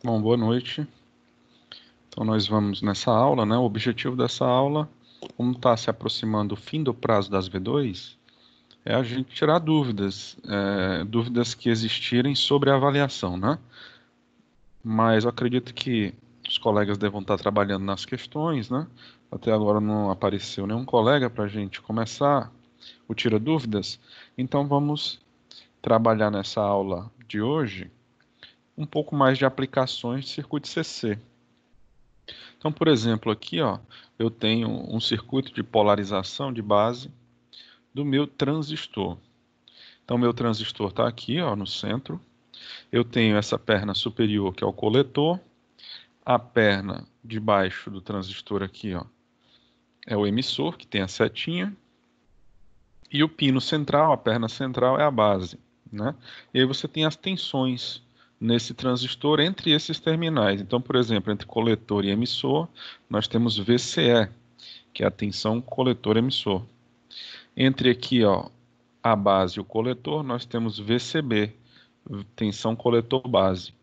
Bom, boa noite. Então, nós vamos nessa aula, né? O objetivo dessa aula, como está se aproximando o fim do prazo das V2, é a gente tirar dúvidas, dúvidas que existirem sobre a avaliação, né? Mas eu acredito que os colegas devam estar trabalhando nas questões, né? Até agora não apareceu nenhum colega para a gente começar o tira dúvidas. Então, vamos trabalhar nessa aula de hoje um pouco mais de aplicações de circuito CC. Então, por exemplo, aqui, ó, eu tenho um circuito de polarização de base do meu transistor. Então, meu transistor está aqui, ó, no centro. Eu tenho essa perna superior, que é o coletor. A perna de baixo do transistor aqui, ó, é o emissor, que tem a setinha. E o pino central, a perna central, é a base, né? E aí você tem as tensões nesse transistor entre esses terminais. Então, por exemplo, entre coletor e emissor, nós temos VCE, que é a tensão coletor-emissor. Entre aqui, ó, a base e o coletor, nós temos VCB, tensão coletor-base.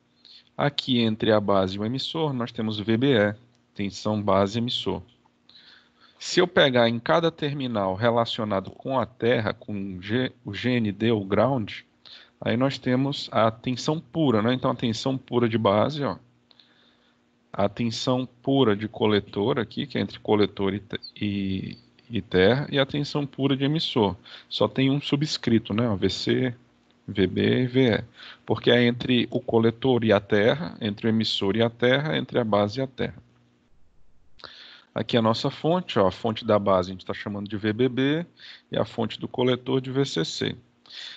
Aqui entre a base e o emissor, nós temos VBE, tensão base-emissor. Se eu pegar em cada terminal relacionado com a Terra, com o GND ou ground, aí nós temos a tensão pura, né? Então a tensão pura de base, ó, a tensão pura de coletor aqui, que é entre coletor e terra, e a tensão pura de emissor. Só tem um subscrito, né? VC, VB e VE. Porque é entre o coletor e a terra, entre o emissor e a terra, entre a base e a terra. Aqui é a nossa fonte, ó, a fonte da base a gente está chamando de VBB e a fonte do coletor de VCC.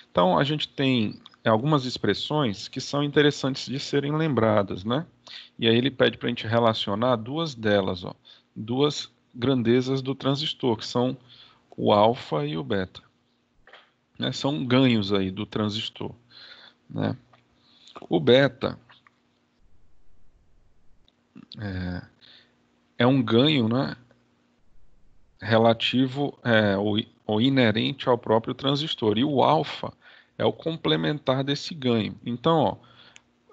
Então, a gente tem algumas expressões que são interessantes de serem lembradas, né? E aí ele pede para a gente relacionar duas delas, ó, duas grandezas do transistor, que são o alfa e o beta, né? São ganhos aí do transistor, né? O beta é um ganho, né, relativo ou inerente ao próprio transistor, e o alfa é o complementar desse ganho. Então, ó,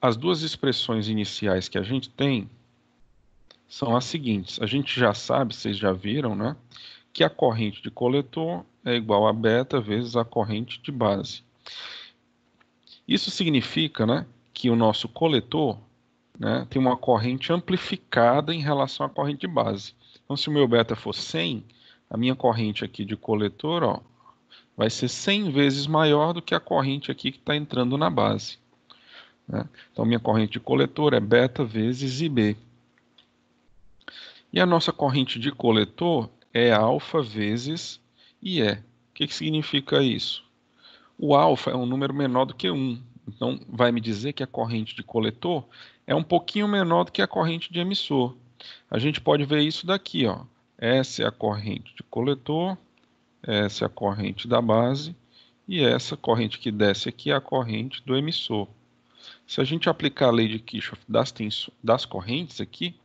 as duas expressões iniciais que a gente tem são as seguintes. A gente já sabe, vocês já viram, né, que a corrente de coletor é igual a beta vezes a corrente de base. Isso significa, né, que o nosso coletor, né, tem uma corrente amplificada em relação à corrente de base. Então, se o meu beta for 100, a minha corrente aqui de coletor, ó, vai ser 100 vezes maior do que a corrente aqui que está entrando na base, né? Então, minha corrente de coletor é beta vezes IB. E a nossa corrente de coletor é alfa vezes IE. O que significa isso? O alfa é um número menor do que 1. Então, vai me dizer que a corrente de coletor é um pouquinho menor do que a corrente de emissor. A gente pode ver isso daqui, ó. Essa é a corrente de coletor, essa é a corrente da base, e essa corrente que desce aqui é a corrente do emissor. Se a gente aplicar a lei de Kirchhoff das correntes aqui,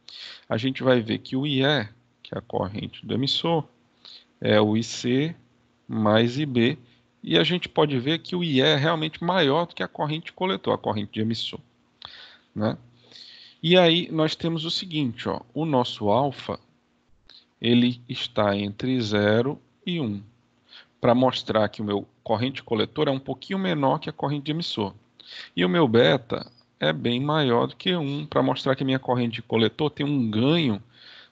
a gente vai ver que o IE, que é a corrente do emissor, é o IC mais IB, e a gente pode ver que o IE é realmente maior do que a corrente coletor, a corrente de emissor, né? E aí nós temos o seguinte, ó, o nosso alfa, ele está entre 0 e 1, para mostrar que o meu corrente coletor é um pouquinho menor que a corrente de emissor. E o meu beta é bem maior do que 1, para mostrar que a minha corrente de coletor tem um ganho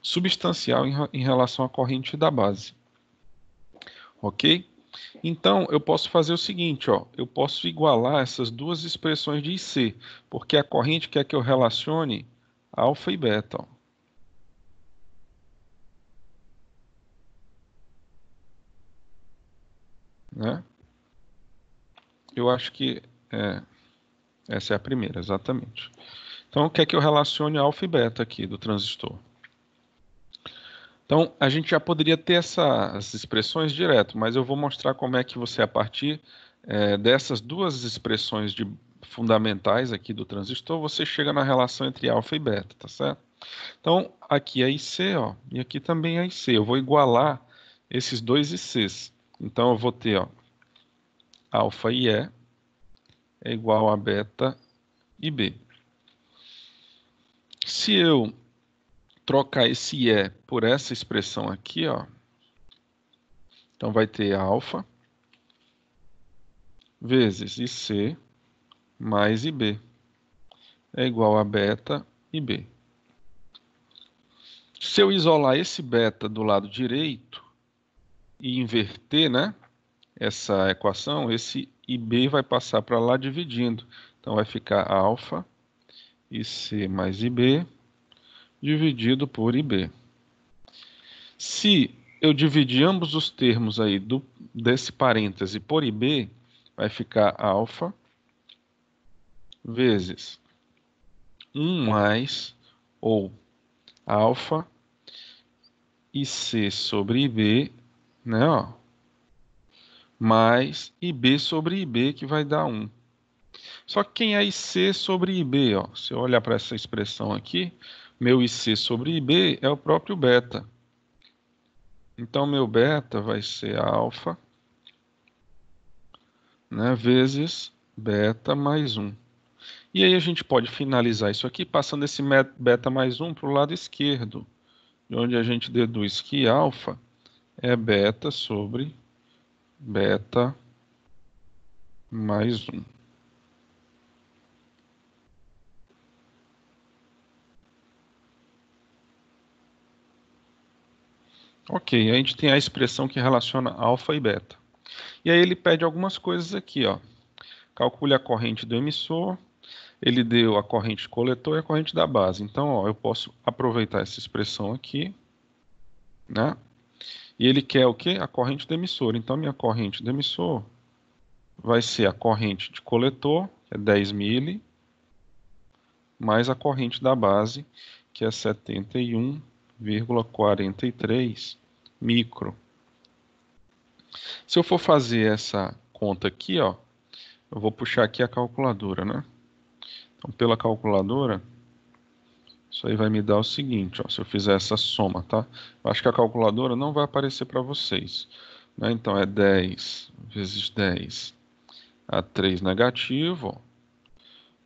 substancial em relação à corrente da base. Ok? Então, eu posso fazer o seguinte, ó, eu posso igualar essas duas expressões de IC, porque a corrente quer que eu relacione alfa e beta, ó, né? Eu acho que essa é a primeira, exatamente. Então, quer que eu relacione alfa e beta aqui do transistor. Então, a gente já poderia ter essas expressões direto, mas eu vou mostrar como é que você, a partir dessas duas expressões fundamentais aqui do transistor, você chega na relação entre alfa e beta, tá certo? Então, aqui é IC, ó, e aqui também é IC. Eu vou igualar esses dois ICs. Então, eu vou ter, ó, alfa IE é igual a beta IB. Se eu trocar esse E por essa expressão aqui, ó, então vai ter alfa vezes IC mais IB é igual a beta IB. Se eu isolar esse beta do lado direito e inverter, né, essa equação, esse IB vai passar para lá dividindo. Então vai ficar alfa IC mais IB dividido por IB. Se eu dividir ambos os termos aí desse parêntese por IB, vai ficar alfa vezes 1 mais, ou alfa IC sobre IB, né, ó, mais IB sobre IB, que vai dar 1. Só que quem é IC sobre IB, ó, se eu olhar para essa expressão aqui, meu IC sobre IB é o próprio beta. Então, meu beta vai ser alfa, né, vezes beta mais 1. E aí a gente pode finalizar isso aqui passando esse beta mais 1 para o lado esquerdo, de onde a gente deduz que alfa é beta sobre beta mais 1. Ok, a gente tem a expressão que relaciona alfa e beta. E aí ele pede algumas coisas aqui, ó. Calcule a corrente do emissor, ele deu a corrente coletor e a corrente da base. Então, ó, eu posso aproveitar essa expressão aqui, né? E ele quer o quê? A corrente do emissor. Então, minha corrente do emissor vai ser a corrente de coletor, que é 10 mili, mais a corrente da base, que é 71,43 micro. Se eu for fazer essa conta aqui, ó, eu vou puxar aqui a calculadora, né? Então, pela calculadora, isso aí vai me dar o seguinte, ó, se eu fizer essa soma, tá? Eu acho que a calculadora não vai aparecer para vocês, né? Então, é 10 vezes 10 a 3 negativo, ó,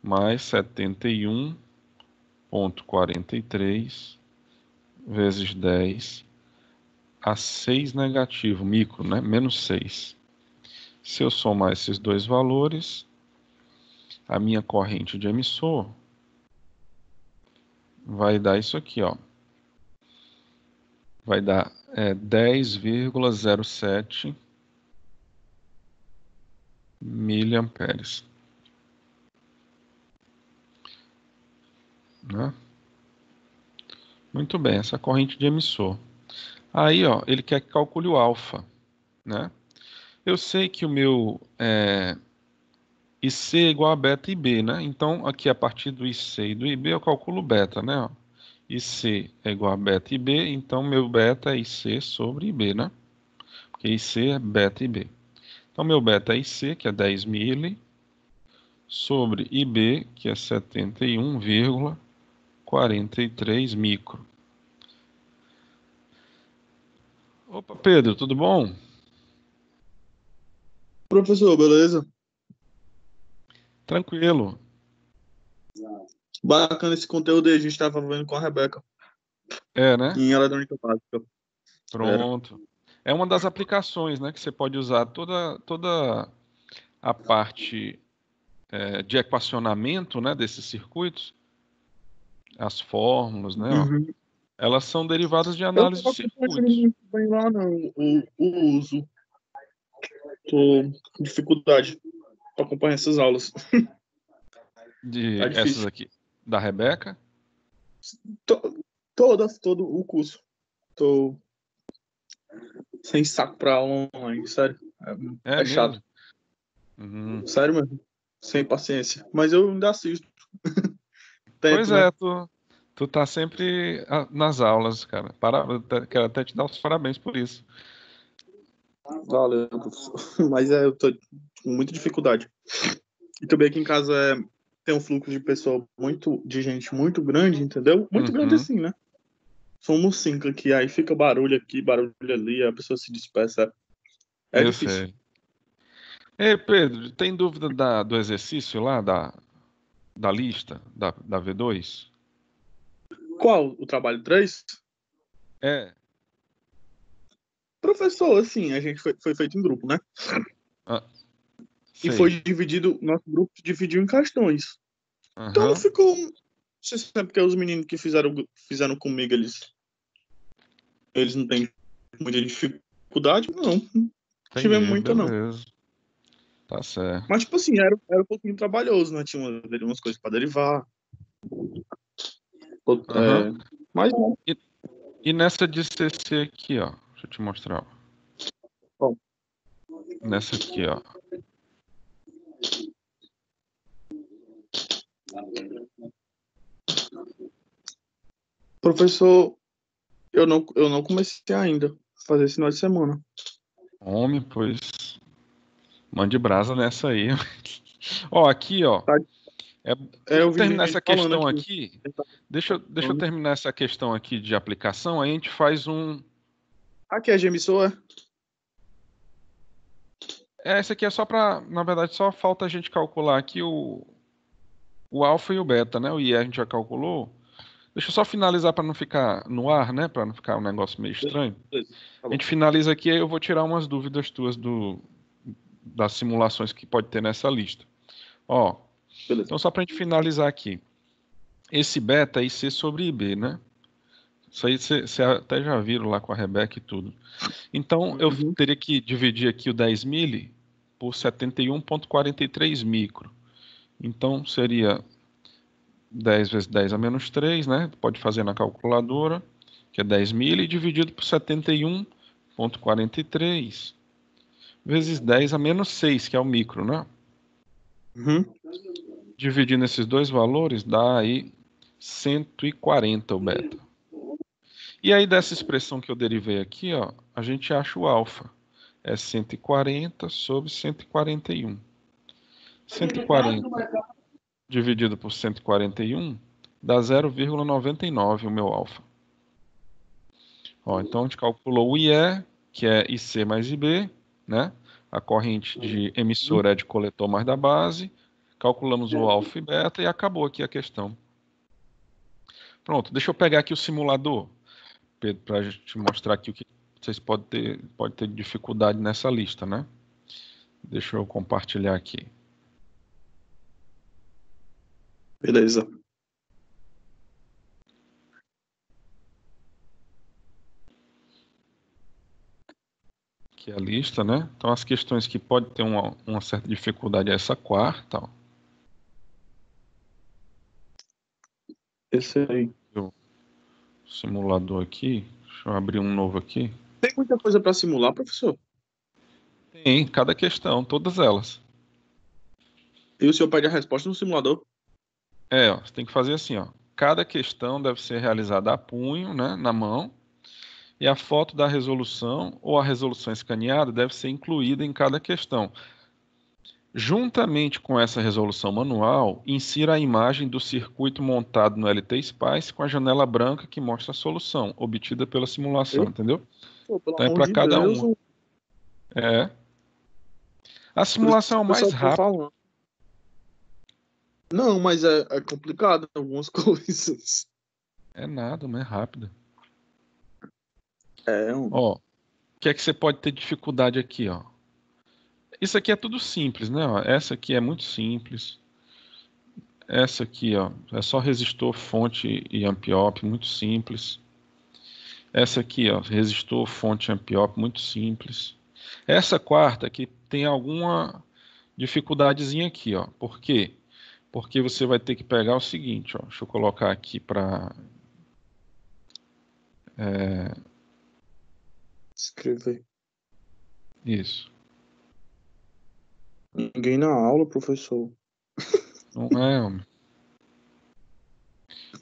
mais 71,43 vezes 10 a 6 negativo, micro, né? Menos 6. Se eu somar esses dois valores, a minha corrente de emissor vai dar isso aqui, ó. Vai dar 10,07 miliamperes, né? Muito bem, essa corrente de emissor. Aí, ó, ele quer que calcule o alfa, né? Eu sei que o meu IC é igual a beta IB, né? Então, aqui a partir do IC e do IB eu calculo beta, né? Ó. IC é igual a beta IB, então meu beta é IC sobre IB, né? Porque IC é beta IB. Então, meu beta é IC, que é 10 mili, sobre IB, que é 71,43 micro. Opa, Pedro, tudo bom? Professor, beleza? Tranquilo. Bacana esse conteúdo aí, a gente estava vendo com a Rebeca, É, né? em eletrônica básica. Era. Pronto. É uma das aplicações, né, que você pode usar toda a parte de equacionamento, né, desses circuitos, as fórmulas, né, ó, Uhum. elas são derivadas de Eu análise de estava acompanhando circuitos. muito bem lá, não, o uso. Tô com dificuldade para acompanhar essas aulas. Tá De essas difícil. aqui, da Rebeca. Todo o curso. Tô sem saco para aula online, sério. É É chato. mesmo? Uhum. Sério mesmo. Sem paciência. Mas eu ainda assisto. Pois Tento, né? é, tu tá sempre nas aulas, cara. Quero até te dar os parabéns por isso. Valeu, professor. Mas eu tô com muita dificuldade. E também aqui em casa tem um fluxo de pessoa de gente muito grande, entendeu? Muito grande Uhum. assim, né? Somos cinco aqui, aí fica barulho aqui, barulho ali, a pessoa se dispersa. É Eu difícil. sei. Ei, Pedro, tem dúvida do exercício lá, da lista, da V2? Qual? O trabalho 3? É. Professor, assim, a gente foi feito em grupo, né? Ah, E foi sei. dividido, nosso grupo dividiu em questões. Então Aham. ficou. Não sei se é porque os meninos que fizeram comigo, eles não têm muita dificuldade, não. Não tivemos Entendi, muita, não. beleza. Tá certo. Mas, tipo assim, era um pouquinho trabalhoso, né? Tinha umas coisas para derivar. Aham. Mas, E, e nessa de CC aqui, ó. Deixa eu te mostrar. bom, Nessa aqui, ó. professor, eu não comecei ainda a fazer esse final de semana. Homem, pois. Mande brasa nessa aí. Ó, aqui, ó. Tá? Deixa eu Eu vi terminar gente essa falando questão aqui. aqui. Deixa eu terminar essa questão aqui de aplicação. Aí a gente faz um. Aqui é de emissora? Essa aqui é só para, na verdade, só falta a gente calcular aqui o alfa e o beta, né? O IE a gente já calculou. Deixa eu só finalizar para não ficar no ar, né? Para não ficar um negócio meio estranho. Beleza, tá A bom. gente finaliza aqui, aí eu vou tirar umas dúvidas tuas das simulações que pode ter nessa lista. Ó, Beleza. então só para a gente finalizar aqui. Esse beta é IC sobre IB, né? Isso aí você até já viram lá com a Rebeca e tudo. Então eu Uhum. teria que dividir aqui o 10 mili por 71,43 micro. Então seria 10 vezes 10 a menos 3, né? Pode fazer na calculadora, que é 10 mili, dividido por 71,43 vezes 10 a menos 6, que é o micro, né? Uhum. Dividindo esses dois valores, dá aí 140 o beta. E aí dessa expressão que eu derivei aqui, ó, a gente acha o alfa. É 140 sobre 141. 140 dividido por 141 dá 0,99 o meu alfa. Ó, então a gente calculou o IE, que é IC mais IB, né? A corrente de emissor é de coletor mais da base. Calculamos o alfa e beta e acabou aqui a questão. Pronto, deixa eu pegar aqui o simulador, Pedro, para a gente mostrar aqui o que vocês podem ter dificuldade nessa lista, né? Deixa eu compartilhar aqui. Beleza. Aqui é a lista, né? Então as questões que pode ter uma certa dificuldade é essa quarta, ó. Esse aí. O simulador aqui. Deixa eu abrir um novo aqui. Tem muita coisa para simular, professor? Tem cada questão, todas elas. E o senhor pede a resposta no simulador? É, ó, você tem que fazer assim, ó. Cada questão deve ser realizada a punho, né, na mão, e a foto da resolução ou a resolução escaneada deve ser incluída em cada questão. Juntamente com essa resolução manual, insira a imagem do circuito montado no LT Spice com a janela branca que mostra a solução obtida pela simulação, Eita, entendeu? pelo Então é amor para de cada Deus. uma. É. A Por isso que simulação é o o pessoal mais tá rápido. falando. Não, mas é complicado algumas coisas. É nada, mas é rápido. É, Ó, o que é que você pode ter dificuldade aqui, ó? Isso aqui é tudo simples, né? Ó? Essa aqui é muito simples. Essa aqui, ó, é só resistor, fonte e amp-op, muito simples. Essa aqui, ó, resistor, fonte, amp-op, muito simples. Essa quarta aqui tem alguma dificuldadezinha aqui, ó. Por quê? Porque você vai ter que pegar o seguinte, ó. Deixa eu colocar aqui para escrever. isso. Ninguém na aula, professor. Não é, homem.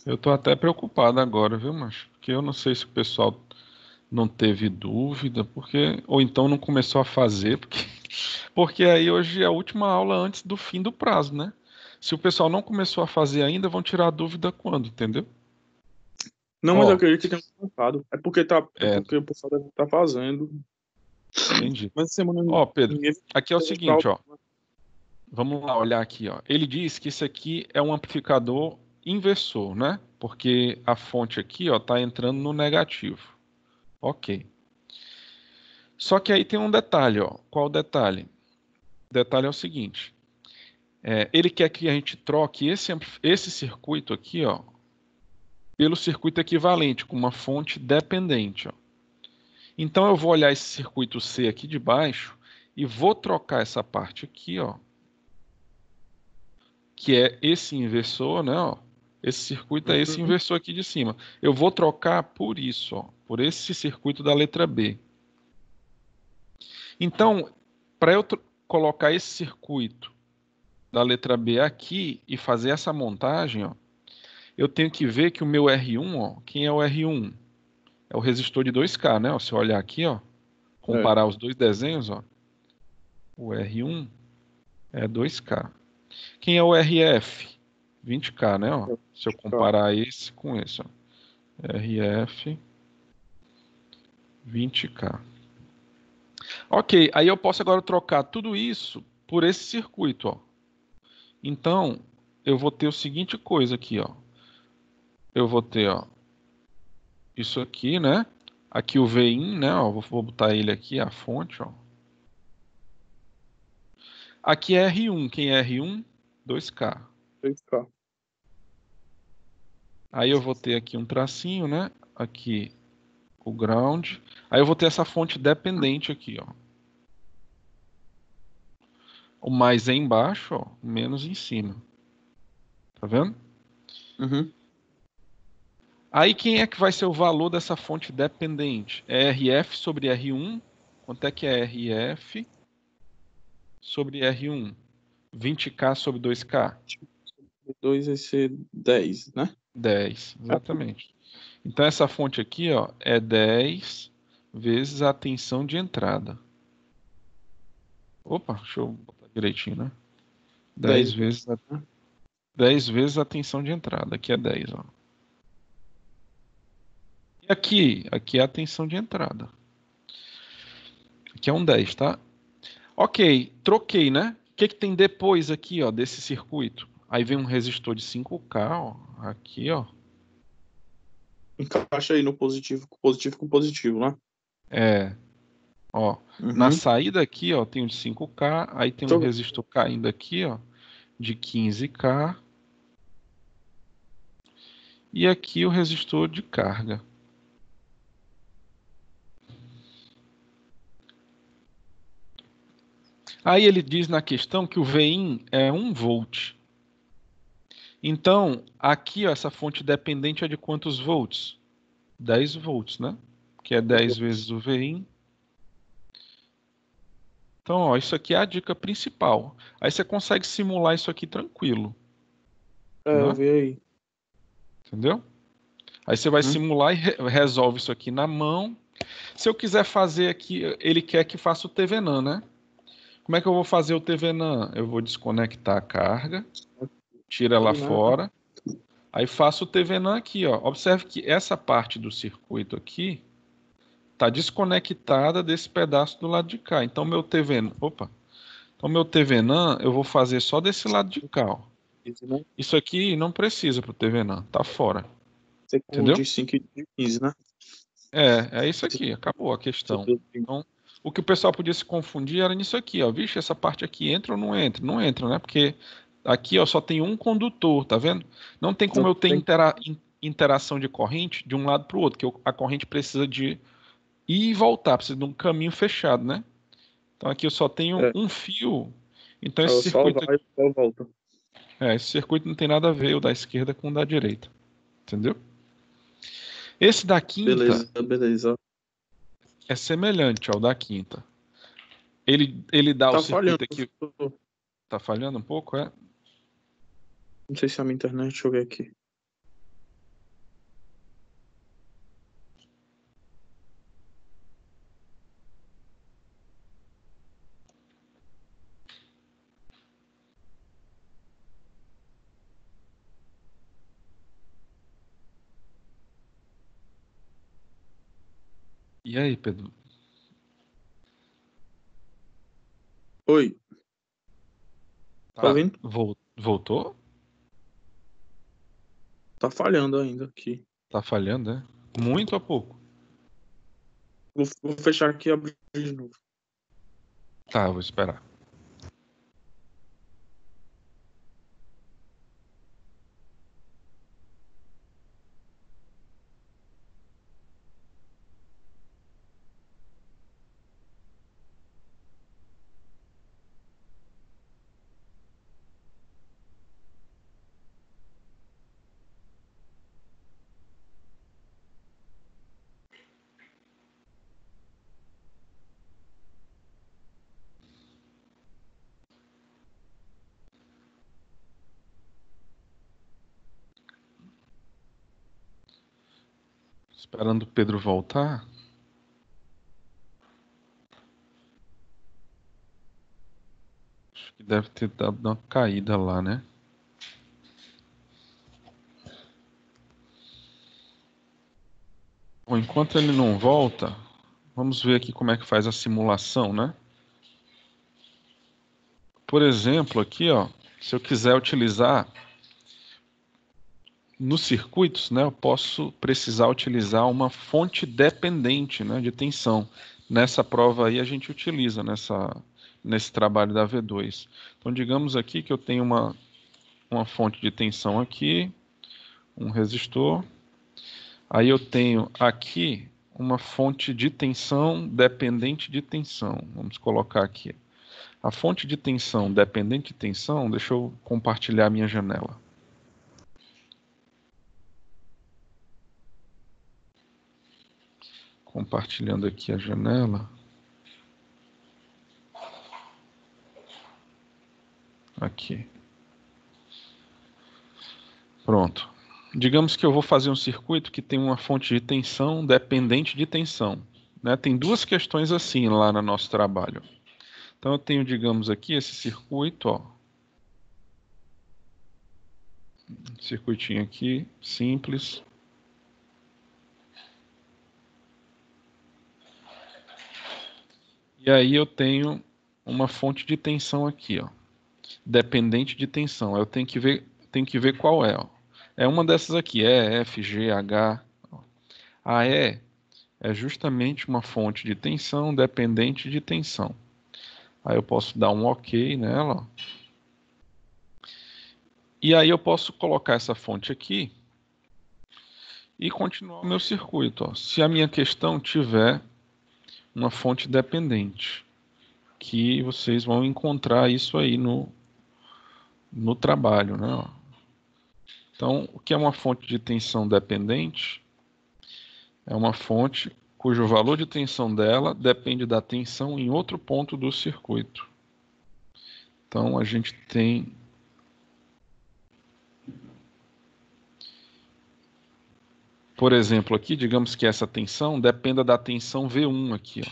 Eu tô até preocupado agora, viu, macho? Porque eu não sei se o pessoal não teve dúvida, porque ou então não começou a fazer, porque aí hoje é a última aula antes do fim do prazo, né? Se o pessoal não começou a fazer ainda, vão tirar a dúvida quando, entendeu? Não, mas eu Ó, acredito que tenha começado. É é, porque o pessoal deve estar fazendo. entendi. Mas essa semana Ó, Pedro, ninguém aqui é o vai pra seguinte, aula. ó. Vamos lá olhar aqui, ó. Ele diz que isso aqui é um amplificador inversor, né? porque a fonte aqui, ó, está entrando no negativo. Ok. Só que aí tem um detalhe, ó. Qual o detalhe? O detalhe é o seguinte. Ele quer que a gente troque esse circuito aqui, ó, pelo circuito equivalente, com uma fonte dependente, ó. Então eu vou olhar esse circuito C aqui de baixo e vou trocar essa parte aqui, ó, que é esse inversor, né, ó. Esse circuito é esse Uhum. inversor aqui de cima. Eu vou trocar por isso, ó, por esse circuito da letra B. Então, para eu colocar esse circuito da letra B aqui e fazer essa montagem, ó, eu tenho que ver que o meu R1, ó, quem é o R1? É o resistor de 2K, né? Ó, se eu olhar aqui, ó, É, comparar os dois desenhos, ó, o R1 é 2K. Quem é o RF? 20K, né? Ó, se eu tá. comparar esse com esse, ó, RF 20K. Ok, aí eu posso agora trocar tudo isso por esse circuito, ó. Então, eu vou ter o seguinte coisa aqui, ó. Eu vou ter, ó, isso aqui, né? Aqui o Vin, né? Ó, vou botar ele aqui, a fonte, ó. Aqui é R1. Quem é R1? 2K. 2K. Aí eu vou ter aqui um tracinho, né? Aqui o ground. Aí eu vou ter essa fonte dependente aqui, ó. O mais é embaixo, ó, o menos em cima. Tá vendo? Uhum. Aí quem é que vai ser o valor dessa fonte dependente? É RF sobre R1. Quanto é que é RF sobre R1? 20K sobre 2K? 2 vai ser 10, né? 10, É. exatamente. Então essa fonte aqui, ó, é 10 vezes a tensão de entrada. Opa, deixa eu botar direitinho, né? 10 10, vezes a, né? 10 vezes a tensão de entrada. Aqui é 10, ó. E aqui é a tensão de entrada. Aqui é um 10, tá? Ok, troquei, né? O que que tem depois aqui, ó, desse circuito? Aí vem um resistor de 5K, ó, aqui, ó. Encaixa aí no positivo com positivo, né? É, ó. Na Uhum. saída aqui, ó, tem o de 5K, aí tem um Deixa eu ver. resistor caindo aqui, ó, de 15K. E aqui o resistor de carga. Aí ele diz na questão que o Vin é 1 volt. Então, aqui ó, essa fonte dependente é de quantos volts? 10 volts, né? Que é 10 vezes o Vin. Então, ó, isso aqui é a dica principal. Aí você consegue simular isso aqui tranquilo, É, eu né? vi aí. Entendeu? Aí você vai Uhum. simular e resolve isso aqui na mão. Se eu quiser fazer aqui, ele quer que faça o TVNAN, né? Como é que eu vou fazer o TVNAN? Eu vou desconectar a carga, tira ela Aí, né? fora, aí faço o TVNAN aqui, ó. Observe que essa parte do circuito aqui está desconectada desse pedaço do lado de cá. Então meu TVNAN, opa, então meu TVNAN eu vou fazer só desse lado de cá, ó. Esse, né? Isso aqui não precisa para o TVNAN, tá fora, Você entendeu? confunde 5 e 15, né? É isso aqui, acabou a questão. Então, o que o pessoal podia se confundir era nisso aqui, ó. Vixe, essa parte aqui entra ou não entra? Não entra, né? Porque aqui, ó, só tem um condutor, tá vendo? Não tem como Não eu ter tem. interação de corrente de um lado para o outro, que a corrente precisa de ir e voltar, precisa de um caminho fechado, né? Então aqui eu só tenho É, um fio. Então esse ela só circuito, vai e só volta. esse circuito não tem nada a ver o da esquerda com o da direita, entendeu? Esse da quinta Beleza, beleza. é semelhante ao da quinta. Ele dá o Tá falhando. circuito aqui. Tá falhando um pouco, é? Não sei se é a minha internet, deixa eu ver aqui. E aí, Pedro? Oi, tá Tá, ouvindo? voltou? Tá falhando ainda aqui. Tá falhando, é? Muito ou pouco? Vou fechar aqui e abrir de novo. Tá, vou esperar. Esperando o Pedro voltar. Acho que deve ter dado uma caída lá, né? Bom, enquanto ele não volta, vamos ver aqui como é que faz a simulação, né? Por exemplo, aqui, ó, se eu quiser utilizar nos circuitos, né, eu posso precisar utilizar uma fonte dependente, né, de tensão. Nessa prova aí a gente utiliza nesse trabalho da V2. Então, digamos aqui que eu tenho uma fonte de tensão aqui, um resistor. Aí eu tenho aqui uma fonte de tensão dependente de tensão. Vamos colocar aqui. A fonte de tensão dependente de tensão, deixa eu compartilhar a minha janela. Compartilhando aqui a janela. Aqui. Pronto. Digamos que eu vou fazer um circuito que tem uma fonte de tensão dependente de tensão, né? Tem duas questões assim lá no nosso trabalho. Então eu tenho, digamos aqui, esse circuito, ó. Circuitinho aqui, simples. E aí eu tenho uma fonte de tensão aqui, ó, dependente de tensão. Eu tenho que ver qual é, ó. É uma dessas aqui, E, F, G, H. A E é justamente uma fonte de tensão dependente de tensão. Aí eu posso dar um OK nela, ó. E aí eu posso colocar essa fonte aqui e continuar o meu circuito, ó. Se a minha questão tiver uma fonte dependente, que vocês vão encontrar isso aí no trabalho, né? Ó. Então, o que é uma fonte de tensão dependente? É uma fonte cujo valor de tensão dela depende da tensão em outro ponto do circuito. Então, a gente tem por exemplo, aqui, digamos que essa tensão dependa da tensão V1 aqui, ó.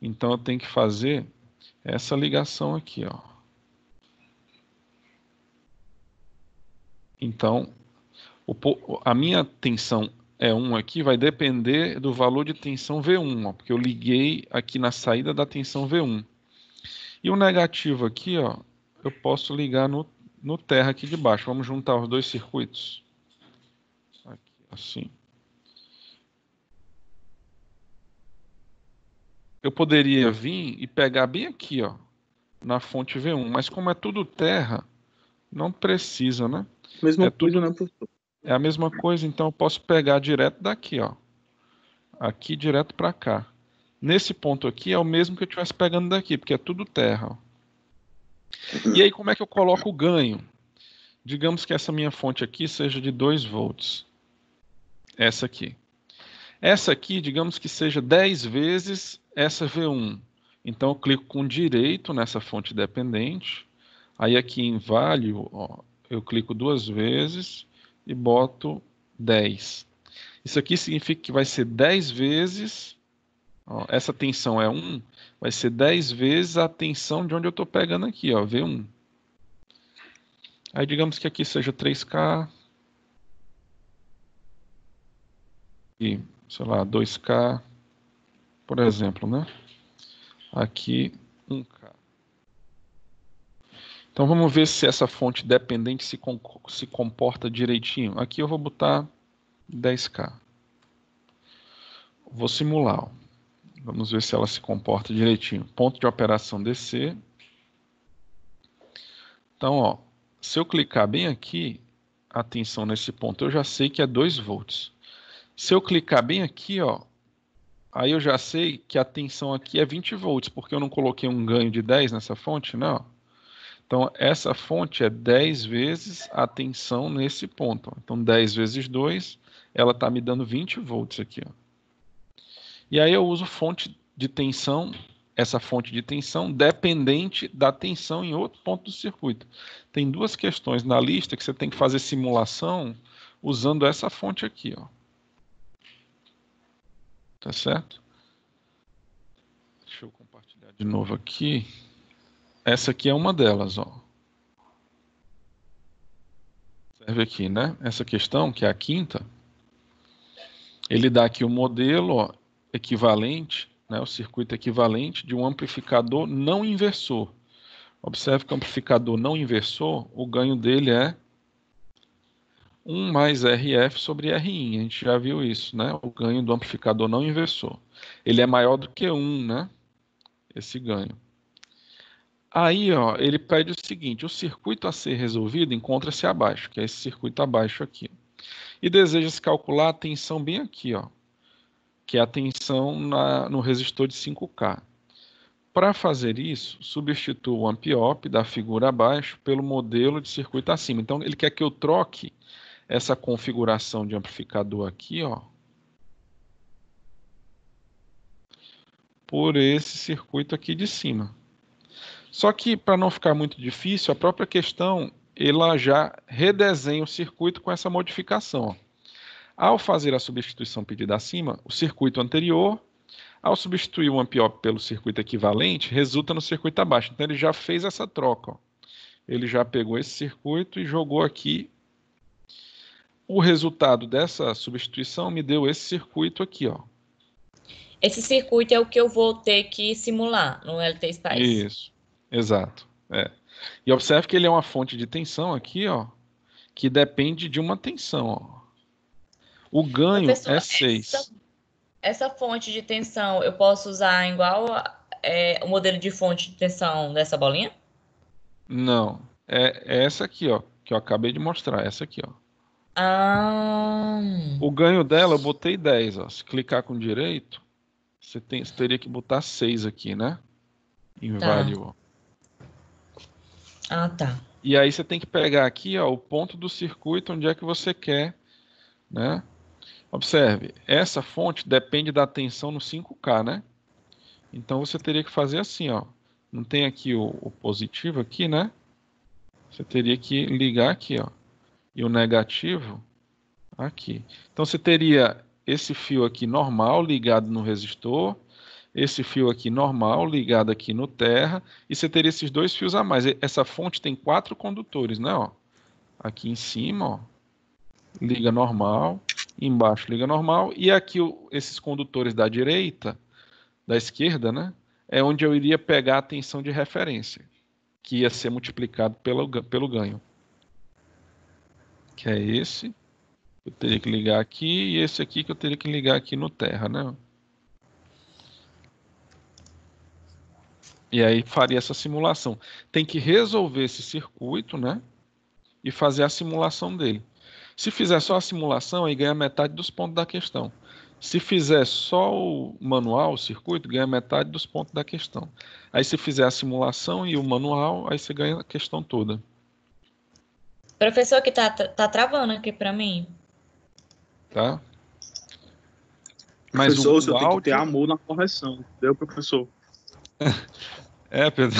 Então eu tenho que fazer essa ligação aqui, ó. Então, a minha tensão E1 aqui vai depender do valor de tensão V1, ó, porque eu liguei aqui na saída da tensão V1. E o negativo aqui, ó, eu posso ligar no terra aqui de baixo. Vamos juntar os dois circuitos. Aqui, assim. Eu poderia vir e pegar bem aqui, ó, na fonte V1, mas como é tudo terra, não precisa, né? Mesma É coisa, tudo, né, professor? é a mesma coisa, então eu posso pegar direto daqui, ó. Aqui direto para cá. Nesse ponto aqui é o mesmo que eu estivesse pegando daqui, porque é tudo terra, ó. E aí como é que eu coloco o ganho? Digamos que essa minha fonte aqui seja de 2 volts. Essa aqui. Essa aqui, digamos que seja 10 vezes essa V1. Então eu clico com direito nessa fonte dependente. Aí aqui em value, ó, eu clico duas vezes e boto 10. Isso aqui significa que vai ser 10 vezes, ó, essa tensão é 1, vai ser 10 vezes a tensão de onde eu estou pegando aqui, ó, V1. Aí digamos que aqui seja 3K e, sei lá, 2K, por exemplo, né? Aqui 1K. Então vamos ver se essa fonte dependente se comporta direitinho. Aqui eu vou botar 10K. Vou simular. Ó. Vamos ver se ela se comporta direitinho. Ponto de operação DC. Então, ó, se eu clicar bem aqui, atenção nesse ponto, eu já sei que é 2 volts. Se eu clicar bem aqui, ó, aí eu já sei que a tensão aqui é 20 volts, porque eu não coloquei um ganho de 10 nessa fonte, não. Então, essa fonte é 10 vezes a tensão nesse ponto. Ó. Então, 10 vezes 2, ela está me dando 20 volts aqui. Ó. E aí eu uso fonte de tensão, essa fonte de tensão dependente da tensão em outro ponto do circuito. Tem 2 questões na lista que você tem que fazer simulação usando essa fonte aqui. Ó. Tá certo? Deixa eu compartilhar de novo aqui. Essa aqui é uma delas, ó. Observe aqui, né? Essa questão, que é a quinta, ele dá aqui o modelo, ó, equivalente, né, o circuito equivalente de um amplificador não inversor. Observe que o amplificador não inversor, o ganho dele é 1 mais RF sobre Rin. A gente já viu isso, né? O ganho do amplificador não inversor. Ele é maior do que 1, né? Esse ganho. Aí, ó, ele pede o seguinte: o circuito a ser resolvido encontra-se abaixo, que é esse circuito abaixo aqui. E deseja-se calcular a tensão bem aqui, ó, que é a tensão no resistor de 5K. Para fazer isso, substitua o amp-op da figura abaixo pelo modelo de circuito acima. Então, ele quer que eu troque essa configuração de amplificador aqui, ó, por esse circuito aqui de cima. Só que, para não ficar muito difícil, a própria questão, ela já redesenha o circuito com essa modificação. Ó. Ao fazer a substituição pedida acima, o circuito anterior, ao substituir o amp-op pelo circuito equivalente, resulta no circuito abaixo. Então, ele já fez essa troca. Ó. Ele já pegou esse circuito e jogou aqui. O resultado dessa substituição me deu esse circuito aqui, ó. Esse circuito é o que eu vou ter que simular no LT Spice. Isso, exato. É. E observe que ele é uma fonte de tensão aqui, ó, que depende de uma tensão, ó. O ganho Professor, é 6. Essa fonte de tensão eu posso usar igual o modelo de fonte de tensão dessa bolinha? Não, é essa aqui, ó, que eu acabei de mostrar, essa aqui, ó. Ah, O ganho dela eu botei 10, ó. Se clicar com direito, você teria que botar 6 aqui, né? Em tá. value, ó. Ah, tá. E aí você tem que pegar aqui, ó, o ponto do circuito onde é que você quer, né? Observe, essa fonte depende da tensão no 5K, né? Então você teria que fazer assim, ó. Não tem aqui o positivo aqui, né? Você teria que ligar aqui, ó. E o negativo aqui. Então você teria esse fio aqui normal ligado no resistor, esse fio aqui normal ligado aqui no terra, e você teria esses 2 fios a mais. Essa fonte tem 4 condutores, né? Ó. Aqui em cima, ó, liga normal, embaixo liga normal, e aqui esses condutores da direita, da esquerda, né? É onde eu iria pegar a tensão de referência, que ia ser multiplicado pelo ganho. Que é esse. Eu teria que ligar aqui, e esse aqui que eu teria que ligar aqui no terra, né? E aí faria essa simulação. Tem que resolver esse circuito, né? E fazer a simulação dele. Se fizer só a simulação, aí ganha metade dos pontos da questão. Se fizer só o manual, o circuito, ganha metade dos pontos da questão. Aí se fizer a simulação e o manual, aí você ganha a questão toda. Professor, que tá travando aqui pra mim. Tá? Mas Professor, o senhor tem que ter áudio... amor na correção, entendeu, professor? É, Pedro.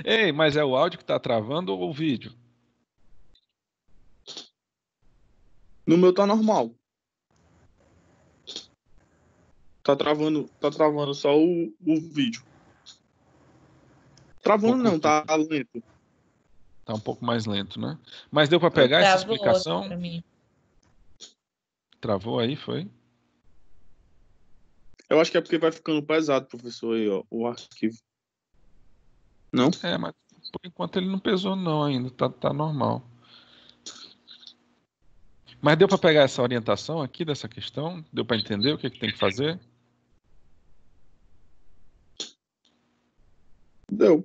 Ei, mas é o áudio que está travando ou o vídeo? No meu tá normal. Tá travando só o vídeo. Travando não, tá lento. Tá um pouco mais lento, né? Mas deu para pegar essa explicação? Pra mim. Travou aí, foi? Eu acho que é porque vai ficando pesado, professor, aí, ó, o arquivo. Não? É, mas Por enquanto ele não pesou não ainda, tá normal. Mas deu para pegar essa orientação aqui dessa questão? Deu para entender o que tem que fazer? Deu.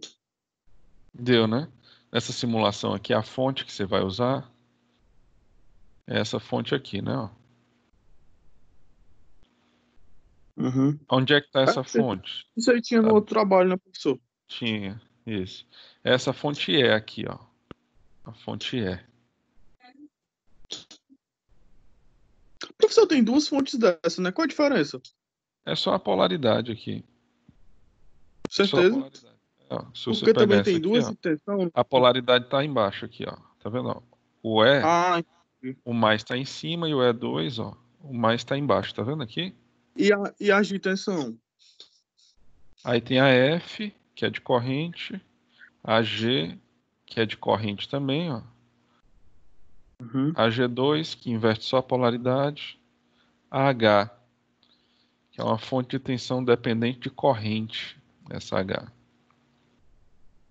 Deu, né? Essa simulação aqui, a fonte que você vai usar é essa fonte aqui, né? Ó. Uhum. Onde é que está essa fonte? Isso aí tinha no Tá- outro trabalho, né, professor? Tinha, isso. Essa fonte é aqui, ó. A fonte é. Professor, tem duas fontes dessa, né? Qual a diferença? É só a polaridade aqui. Só a Certeza. polaridade. Ó, se você Porque pegar também essa tem aqui, duas ó, de tensão. a polaridade está embaixo aqui, ó. Tá vendo? Ó? O E, Ah, entendi. o mais está em cima e o E2, ó. O mais está embaixo, tá vendo aqui? E as de tensão? Aí tem a F, que é de corrente, a G, que é de corrente também, ó. Uhum. A G2, que inverte só a polaridade, a H, que é uma fonte de tensão dependente de corrente, essa H.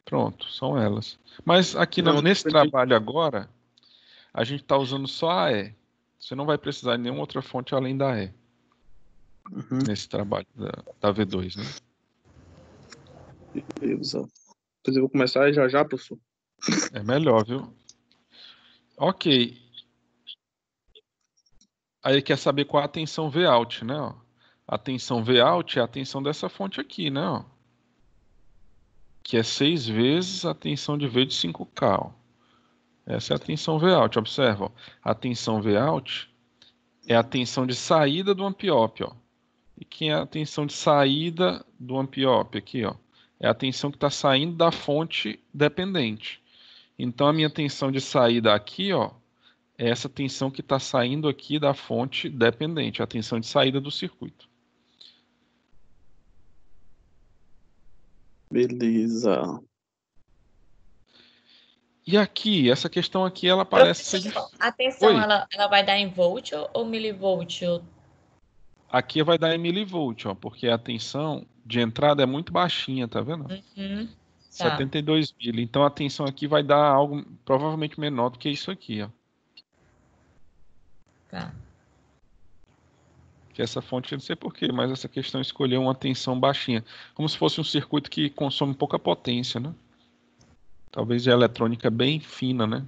Pronto, são elas. Mas aqui Não, nesse depende. trabalho agora, a gente está usando só a E. Você não vai precisar de nenhuma outra fonte além da E, Uhum. nesse trabalho da V2, né? Beleza. Depois eu vou começar já já, professor. É melhor, viu? Ok. Aí quer saber qual é a tensão Vout, né? Ó. A tensão Vout é a tensão dessa fonte aqui, né? Ó. Que é 6 vezes a tensão de V de 5K. Ó. Essa é a tensão Vout. Observa, ó. A tensão Vout é a tensão de saída do ampiop, ó. E quem é a tensão de saída do ampiop aqui, ó? É a tensão que está saindo da fonte dependente. Então a minha tensão de saída aqui, ó, é essa tensão que está saindo aqui da fonte dependente, a tensão de saída do circuito. Beleza. E aqui, essa questão aqui, ela parece ser Professor, difícil. a tensão, Oi, ela vai dar em volt ou milivolt? aqui vai dar em milivolt, ó, porque a tensão de entrada é muito baixinha, tá vendo? Uhum. Tá, 72 mil. Então a tensão aqui vai dar algo provavelmente menor do que isso aqui, ó. tá. Que essa fonte, eu não sei porquê, mas essa questão escolheu uma tensão baixinha. Como se fosse um circuito que consome pouca potência, né? Talvez a eletrônica bem fina, né?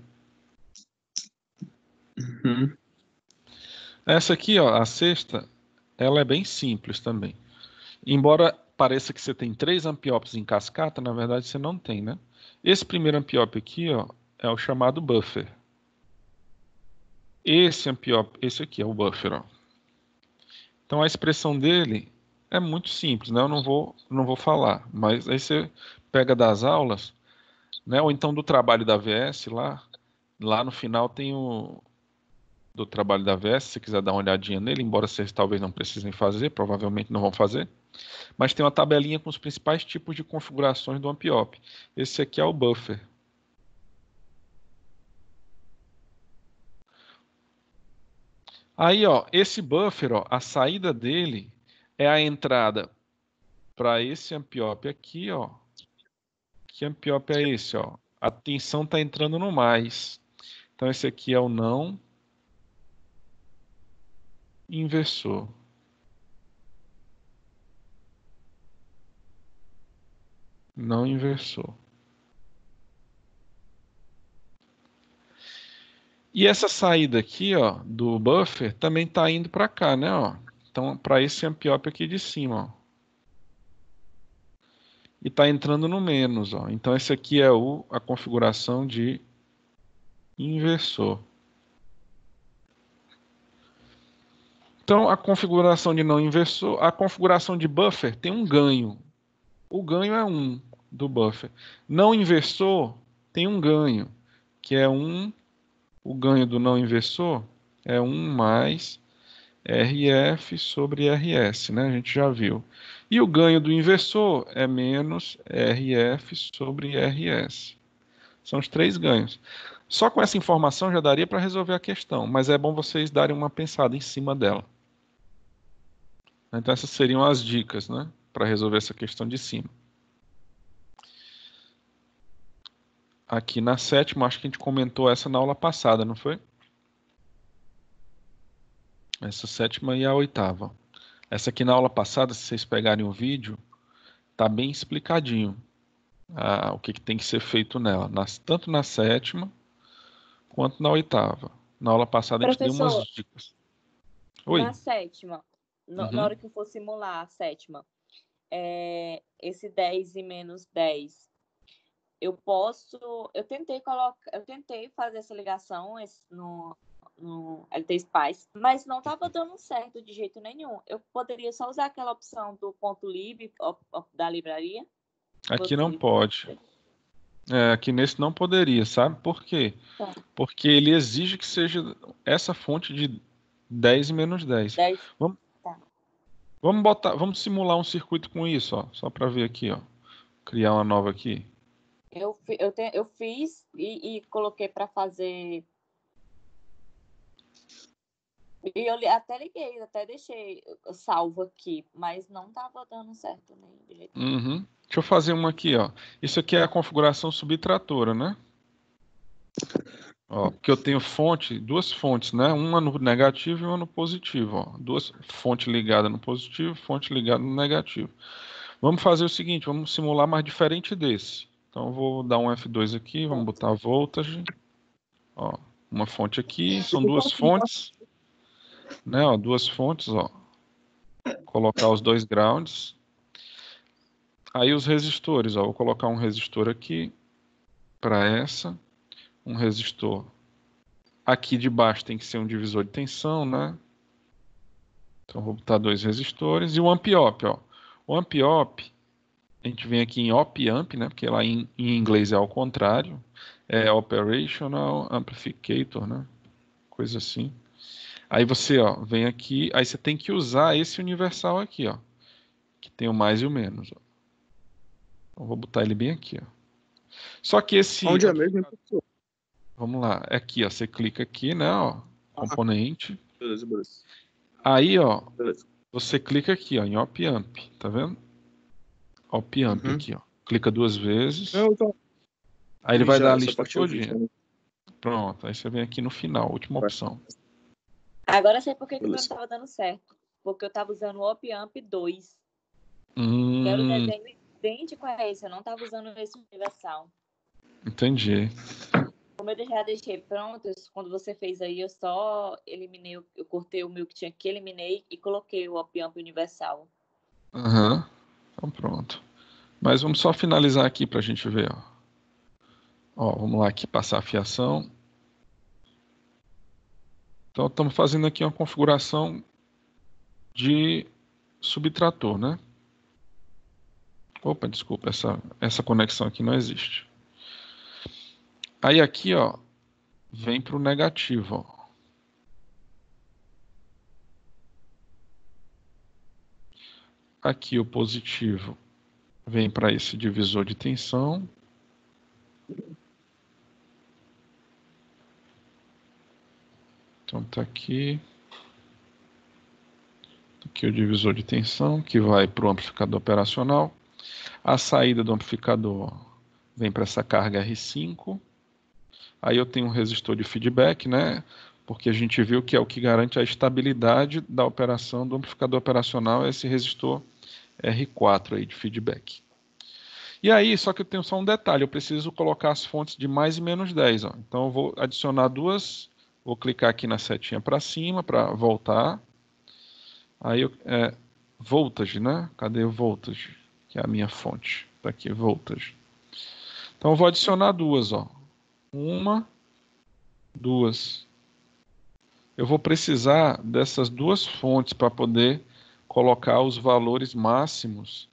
Uhum. Essa aqui, ó, a sexta, ela é bem simples também. Embora pareça que você tem 3 ampiopes em cascata, na verdade você não tem, né? Esse primeiro ampiop aqui, ó, é o chamado buffer. Esse ampiop, esse aqui é o buffer, ó. Então a expressão dele é muito simples, né? Eu não vou falar, mas aí você pega das aulas, né? Ou então do trabalho da VS lá no final tem o do trabalho da VS, se você quiser dar uma olhadinha nele, embora vocês talvez não precisem fazer, provavelmente não vão fazer, mas tem uma tabelinha com os principais tipos de configurações do ampiop. Esse aqui é o buffer. Aí, ó, esse buffer, ó, a saída dele é a entrada para esse ampiop aqui, ó. Que ampiop é esse, ó? A tensão está entrando no mais. Então esse aqui é o não inversor. Não inversor. E essa saída aqui, ó, do buffer também está indo para cá, né, ó? Então para esse ampiop aqui de cima, ó. E está entrando no menos, ó. Então esse aqui é a configuração de inversor. Então a configuração de não inversor, a configuração de buffer tem um ganho. O ganho é 1 do buffer. Não inversor tem um ganho, que é 1. O ganho do não inversor é 1 mais RF sobre RS, né? A gente já viu. E o ganho do inversor é menos RF sobre RS. São os 3 ganhos. Só com essa informação já daria para resolver a questão, mas é bom vocês darem uma pensada em cima dela. Então essas seriam as dicas, né? Para resolver essa questão de cima. aqui na sétima, acho que a gente comentou essa na aula passada, não foi? Essa sétima e a oitava. Essa aqui na aula passada, se vocês pegarem o vídeo, tá bem explicadinho o que tem que ser feito nela, tanto na sétima quanto na oitava. Na aula passada a gente deu umas Professor, dicas. na Oi? sétima, na Uhum. hora que eu for simular a sétima, esse 10 e menos 10, eu tentei fazer essa ligação no LT Spice, mas não estava dando certo de jeito nenhum. Eu poderia só usar aquela opção do ponto .lib da livraria? Aqui não pode. Aqui nesse não poderia, sabe? Por quê? Tá. Porque ele exige que seja essa fonte de 10 e menos 10. 10. Vamos, Tá. vamos simular um circuito com isso, ó, só para ver aqui, ó. Criar uma nova aqui. Eu fiz e coloquei para fazer. E eu até liguei, até deixei salvo aqui, mas não estava dando certo nem de jeito nenhum. Uhum. Deixa eu fazer uma aqui, ó. Isso aqui é a configuração subtratora, né? Ó, porque eu tenho duas fontes, né? Uma no negativo e uma no positivo, ó. Duas fontes ligadas no positivo, fonte ligada no negativo. Vamos fazer o seguinte, vamos simular mais diferente desse. Então eu vou dar um F2 aqui, vamos botar voltage. Ó, uma fonte aqui, são duas fontes, né? Ó, duas fontes, ó. Colocar os dois grounds. Aí os resistores, ó, vou colocar um resistor aqui para essa, um resistor. Aqui de baixo tem que ser um divisor de tensão, né? Então vou botar dois resistores e o amp-op, ó. O amp-op, a gente vem aqui em op-amp, né? Porque lá em inglês é ao contrário, é operational amplificator, né? Coisa assim. Aí você, ó, vem aqui, aí você tem que usar esse universal aqui, ó, que tem o mais e o menos, ó. Então, vou botar ele bem aqui, ó. Só que esse... Onde é mesmo, professor? Vamos lá, é aqui, ó, você clica aqui, né, ó, componente. Beleza. Aí, ó, Beleza. você clica aqui, ó, em op-amp, tá vendo? Op-amp aqui, ó. Clica duas vezes. Aí ele vai dar a lista todinha. Pronto, aí você vem aqui no final, última opção. Agora eu sei por que não estava dando certo. Porque eu estava usando o op-amp 2. Que era o desenho idêntico a esse. Eu não estava usando esse universal. Entendi. Como eu já deixei pronto, quando você fez aí, eu só eliminei, eu cortei o meu que tinha aqui, eliminei e coloquei o op-amp universal. Aham. Então pronto. Mas vamos só finalizar aqui para a gente ver, ó. Ó, vamos lá aqui passar a fiação. Então estamos fazendo aqui uma configuração de subtrator, né? Opa, desculpa, essa conexão aqui não existe. Aí aqui, ó, vem para o negativo, ó. Aqui o positivo vem para esse divisor de tensão. Então tá aqui. Aqui o divisor de tensão que vai para o amplificador operacional. A saída do amplificador vem para essa carga R5. Aí eu tenho um resistor de feedback, né? Porque a gente viu que é o que garante a estabilidade da operação do amplificador operacional, é esse resistor R4 aí de feedback. E aí, só que eu tenho só um detalhe, eu preciso colocar as fontes de mais e menos 10. Ó. Então eu vou adicionar duas, vou clicar aqui na setinha para cima para voltar. Aí, voltage, né? Cadê o voltage? Que é a minha fonte. Tá aqui, voltage. Então eu vou adicionar duas, ó. Uma, duas. Eu vou precisar dessas duas fontes para poder colocar os valores máximos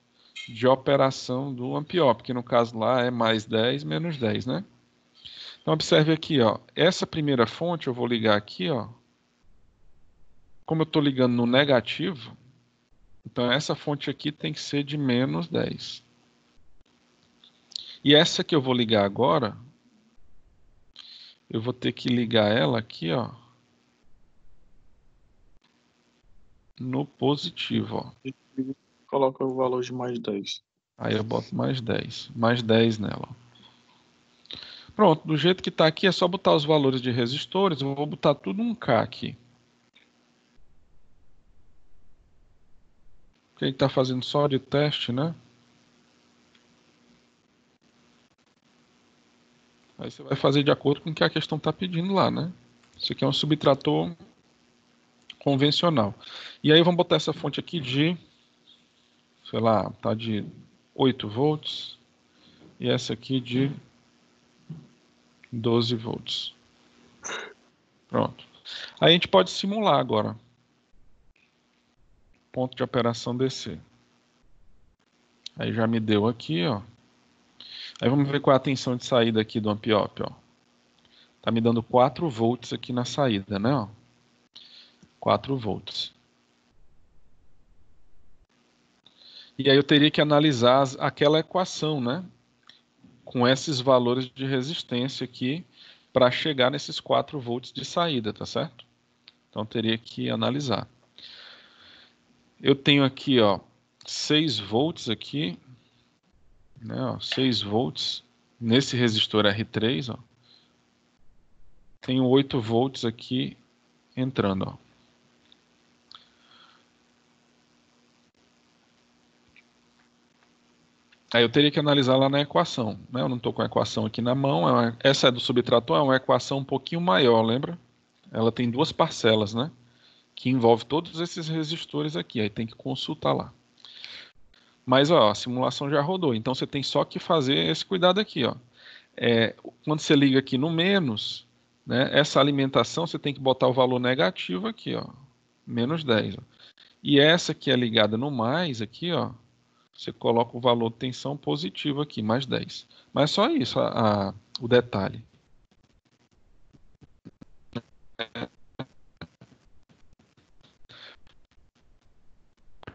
de operação do amp-op, que no caso lá é mais 10, menos 10, né? Então observe aqui, ó. Essa primeira fonte eu vou ligar aqui, ó. Como eu estou ligando no negativo, então essa fonte aqui tem que ser de menos 10. E essa que eu vou ligar agora, eu vou ter que ligar ela aqui, ó, no positivo, ó. Coloca o valor de mais 10. Aí eu boto mais 10. Mais 10 nela. Pronto, do jeito que está aqui é só botar os valores de resistores. Eu vou botar tudo um K aqui. Porque ele está fazendo só de teste, né? Aí você vai fazer de acordo com o que a questão está pedindo lá, né? Isso aqui é um subtrator convencional. E aí vamos botar essa fonte aqui de, sei lá, tá de 8 volts. E essa aqui de 12 volts. Pronto. Aí a gente pode simular agora. Ponto de operação DC. Aí já me deu aqui, ó. Aí vamos ver qual é a tensão de saída aqui do amp-op, ó. Tá me dando 4 volts aqui na saída, né, ó. 4 volts. E aí eu teria que analisar aquela equação, né? Com esses valores de resistência aqui para chegar nesses 4 volts de saída, tá certo? Então eu teria que analisar. Eu tenho aqui, ó, 6 volts aqui, né, ó, 6 volts nesse resistor R3, ó. Tenho 8 volts aqui entrando, ó. Aí eu teria que analisar lá na equação, né? Eu não estou com a equação aqui na mão. Essa é do subtrator, é uma equação um pouquinho maior, lembra? Ela tem 2 parcelas, né? Que envolve todos esses resistores aqui. Aí tem que consultar lá. Mas ó, a simulação já rodou. Então você tem só que fazer esse cuidado aqui, ó. Quando você liga aqui no menos, né? Essa alimentação você tem que botar o valor negativo aqui, ó. Menos 10. Ó. E essa que é ligada no mais aqui, ó. Você coloca o valor de tensão positivo aqui, mais 10. Mas só isso, o detalhe.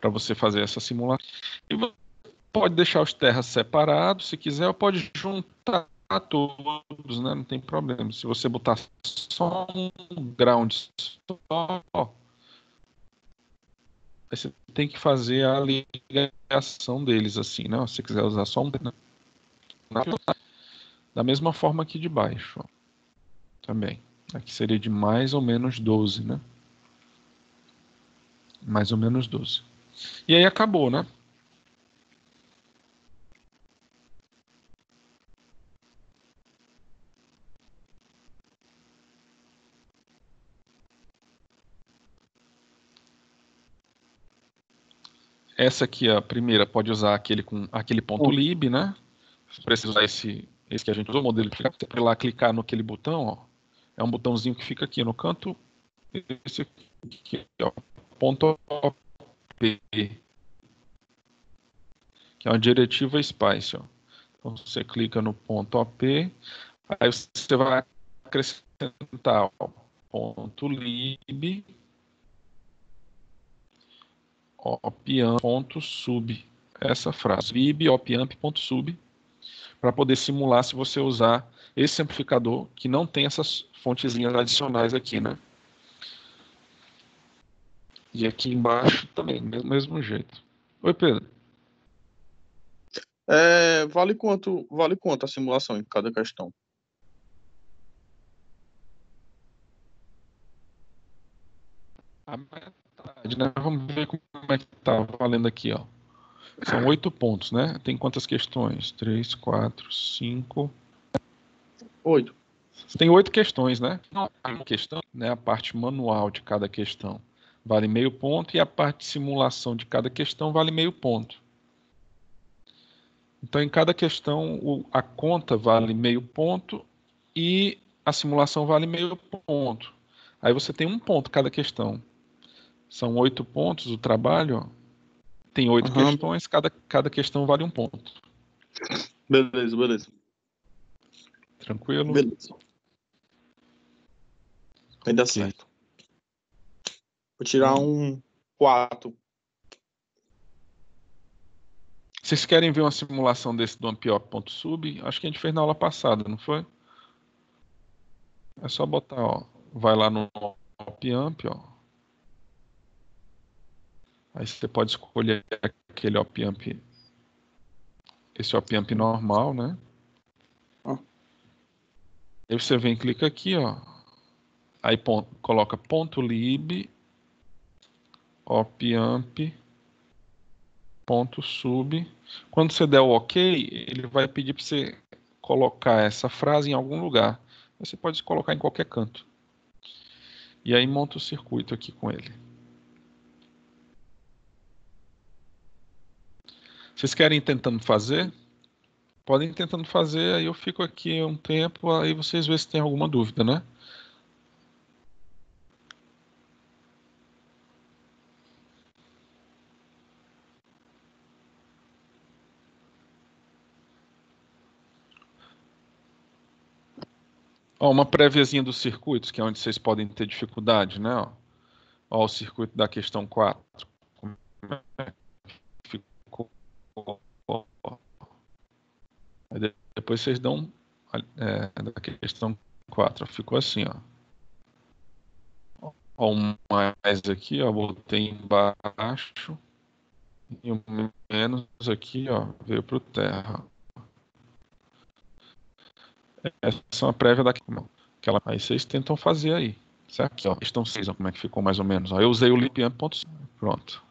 Para você fazer essa simulação. E você pode deixar os terras separados, se quiser, ou pode juntar todos, né? Não tem problema. Se você botar só um ground só, aí você tem que fazer a ligação deles assim, né? Se você quiser usar só um, né? Da mesma forma aqui de baixo, ó. Também. Aqui seria de mais ou menos 12, né? Mais ou menos 12. E aí acabou, né? Essa aqui, a primeira, pode usar aquele ponto lib, né? Você precisa usar esse que a gente usou, o modelo que você ir lá clicar naquele botão, ó. É um botãozinho que fica aqui no canto. Esse aqui, ó. Ponto OP. Que é uma diretiva SPICE, ó. Então você clica no ponto OP. Aí você vai acrescentar, ó, ponto lib opamp.sub, essa frase, lib opamp.sub, para poder simular se você usar esse amplificador que não tem essas fontezinhas adicionais aqui, né? E aqui embaixo também, mesmo jeito. Oi, Pedro. Vale quanto a simulação em cada questão? A metade, né? Vamos ver como é que tá valendo aqui, ó. São 8 pontos, né? Tem quantas questões? 3, 4, 5. 8. Tem 8 questões, né? A questão, né? A parte manual de cada questão vale meio ponto e a parte de simulação de cada questão vale meio ponto. Então, em cada questão, a conta vale meio ponto e a simulação vale meio ponto. Aí você tem um ponto cada questão. São 8 pontos o trabalho, ó. Tem 8 questões, cada questão vale um ponto. Beleza. Tranquilo? Beleza. Vai dar Ok. certo. Vou tirar um 4. Vocês querem ver uma simulação desse do ampiop.sub? Acho que a gente fez na aula passada, não foi? É só botar, ó. Vai lá no op-amp, ó. Aí você pode escolher aquele op-amp, esse op-amp normal, né? Aí você vem e clica aqui, ó. Aí coloca .lib op-amp .sub. Quando você der o OK, ele vai pedir para você colocar essa frase em algum lugar. Você pode colocar em qualquer canto. E aí monta o circuito aqui com ele. Vocês querem ir tentando fazer? Podem ir tentando fazer, aí eu fico aqui um tempo, aí vocês vê se tem alguma dúvida, né? Ó, uma préviazinha dos circuitos, que é onde vocês podem ter dificuldade, né? Ó, o circuito da questão 4. Como é que ficou? Aí depois vocês dão da questão 4. Ficou assim, ó. Ó, um mais aqui, ó, botei embaixo. E o menos aqui, ó, veio pro terra. Essa é uma prévia daquela. Aí vocês tentam fazer aí. Certo? Aqui, ó, questão 6, ó, como é que ficou mais ou menos. Ó, eu usei o libamp. Pronto.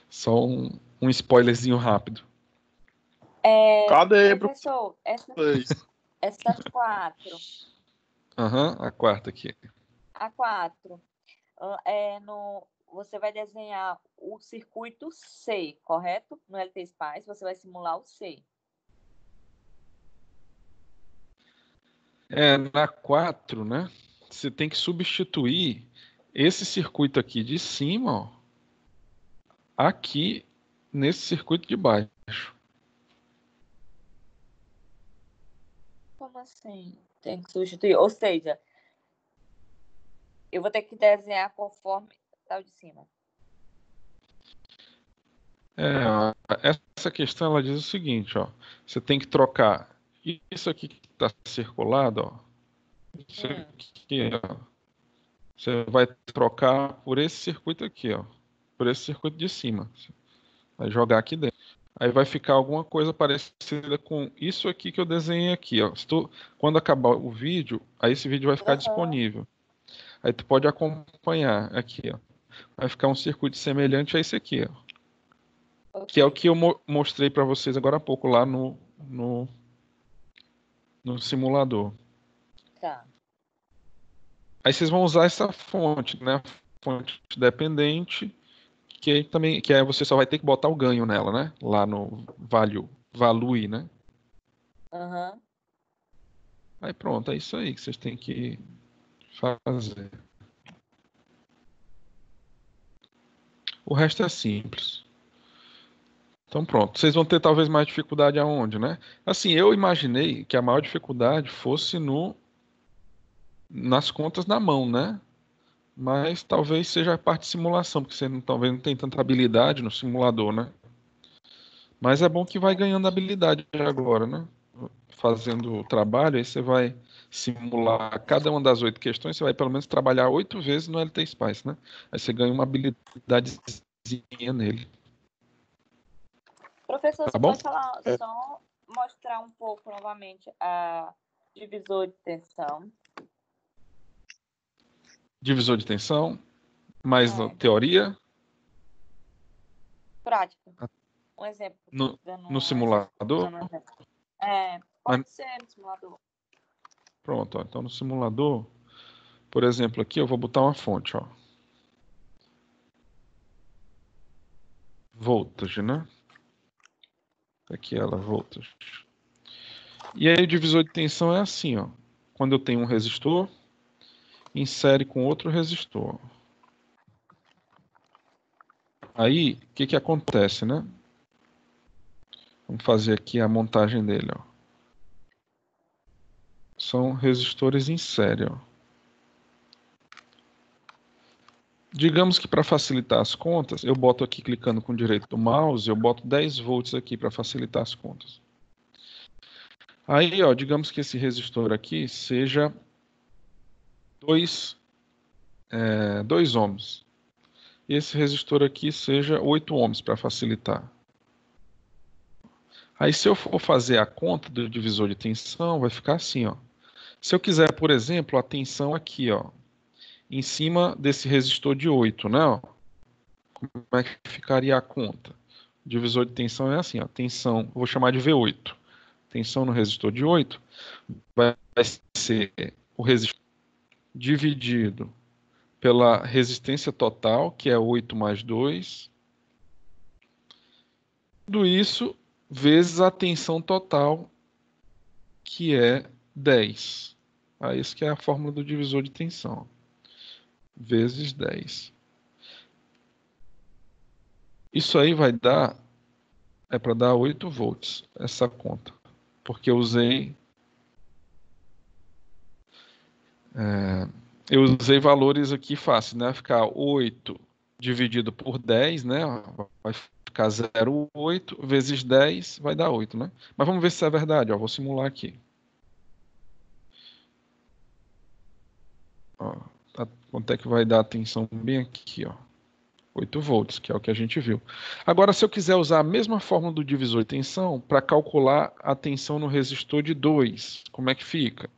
Só um spoilerzinho rápido. Cadê, Professor, professor? essa 4. Aham, a quarta aqui. A 4. Você vai desenhar o circuito C, correto? No LT Spice, você vai simular o C. Na 4, né? Você tem que substituir esse circuito aqui de cima, ó, aqui nesse circuito de baixo. Como assim? Tem que substituir? Ou seja, eu vou ter que desenhar conforme tá o de cima. Essa questão ela diz o seguinte, ó. Você tem que trocar isso aqui que está circulado, ó. Isso aqui, ó. Você vai trocar por esse circuito aqui, ó. Por esse circuito de cima. Vai jogar aqui dentro. Aí vai ficar alguma coisa parecida com isso aqui que eu desenhei aqui, ó. Quando acabar o vídeo, aí esse vídeo vai ficar disponível. Aí tu pode acompanhar aqui, ó. Vai ficar um circuito semelhante a esse aqui, ó. Okay. Que é o que eu mostrei para vocês agora há pouco lá no simulador. Tá. Aí vocês vão usar essa fonte, né? Fonte dependente, que aí você só vai ter que botar o ganho nela, né? Lá no value, né? Uhum. Aí pronto, é isso aí que vocês têm que fazer. O resto é simples. Então pronto, vocês vão ter talvez mais dificuldade aonde, né? Assim, eu imaginei que a maior dificuldade fosse nas contas na mão, né? Mas talvez seja a parte de simulação, porque você talvez não tem tanta habilidade no simulador, né? Mas é bom que vai ganhando habilidade agora, né? Fazendo o trabalho, aí você vai simular cada uma das 8 questões, você vai pelo menos trabalhar 8 vezes no LT Spice, né? Aí você ganha uma habilidadezinha nele. Professor, tá você bom? pode falar, só mostrar um pouco novamente a divisor de tensão. Divisor de tensão, mais teoria. Prática. Um exemplo. No simulador? Pode ser no simulador. Pronto, ó, então no simulador, por exemplo, aqui eu vou botar uma fonte, ó. Voltage, né? Aqui ela, voltage. E aí o divisor de tensão é assim, ó. Quando eu tenho um resistor, insere com outro resistor. Aí, o que acontece, né? Vamos fazer aqui a montagem dele, ó. São resistores em série, ó. Digamos que para facilitar as contas, eu boto aqui clicando com o direito do mouse, eu boto 10 volts aqui para facilitar as contas. Aí, ó, digamos que esse resistor aqui seja 2 ohms. E esse resistor aqui seja 8 ohms para facilitar. Aí se eu for fazer a conta do divisor de tensão, vai ficar assim, ó. Se eu quiser, por exemplo, a tensão aqui, ó, em cima desse resistor de 8, né? Ó, como é que ficaria a conta? O divisor de tensão é assim, ó, tensão, eu vou chamar de V8. Tensão no resistor de 8 vai ser o resistor dividido pela resistência total, que é 8 mais 2. Tudo isso vezes a tensão total, que é 10. Aí, isso que é a fórmula do divisor de tensão. Vezes 10. Isso aí vai dar, é para dar 8 volts, essa conta. Porque eu usei valores aqui fáceis, né? Vai ficar 8 dividido por 10, né? Vai ficar 0,8 vezes 10 vai dar 8, né? Mas vamos ver se é verdade, ó. Vou simular aqui. Ó, quanto é que vai dar a tensão bem aqui, ó? 8 volts, que é o que a gente viu. Agora, se eu quiser usar a mesma fórmula do divisor de tensão para calcular a tensão no resistor de 2, como é que fica?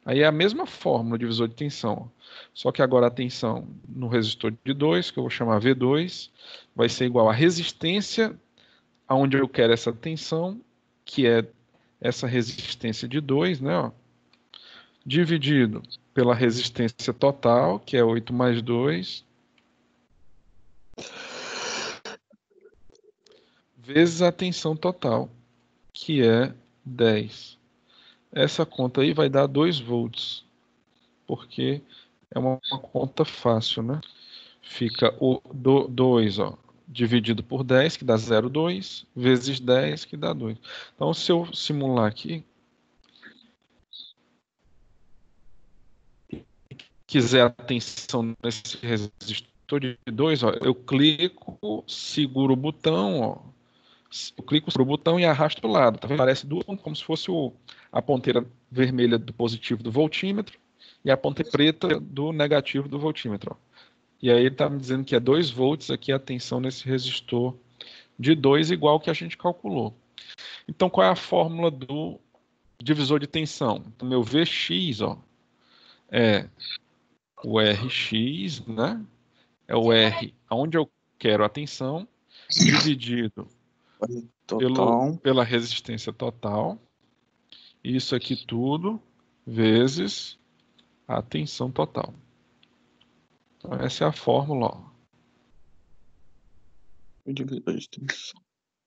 Aí é a mesma fórmula do divisor de tensão, só que agora a tensão no resistor de 2, que eu vou chamar V2, vai ser igual à resistência aonde eu quero essa tensão, que é essa resistência de 2, né, ó, dividido pela resistência total, que é 8 mais 2, vezes a tensão total, que é 10. Essa conta aí vai dar 2 volts, porque é uma conta fácil, né? Fica o 2, ó, dividido por 10, que dá 0,2, vezes 10, que dá 2. Então, se eu simular aqui, quiser a tensão nesse resistor de 2, ó, eu clico, seguro o botão, ó, eu clico sobre o botão e arrasto para o lado. Tá vendo? Parece duas, como se fosse a ponteira vermelha do positivo do voltímetro e a ponteira preta do negativo do voltímetro. Ó. E aí ele está me dizendo que é 2 volts aqui a tensão nesse resistor de 2, igual que a gente calculou. Então, qual é a fórmula do divisor de tensão? O meu Vx, ó, é o Rx, né? É o R onde eu quero a tensão, dividido pela resistência total. Isso aqui tudo vezes a tensão total. Então, essa é a fórmula, ó.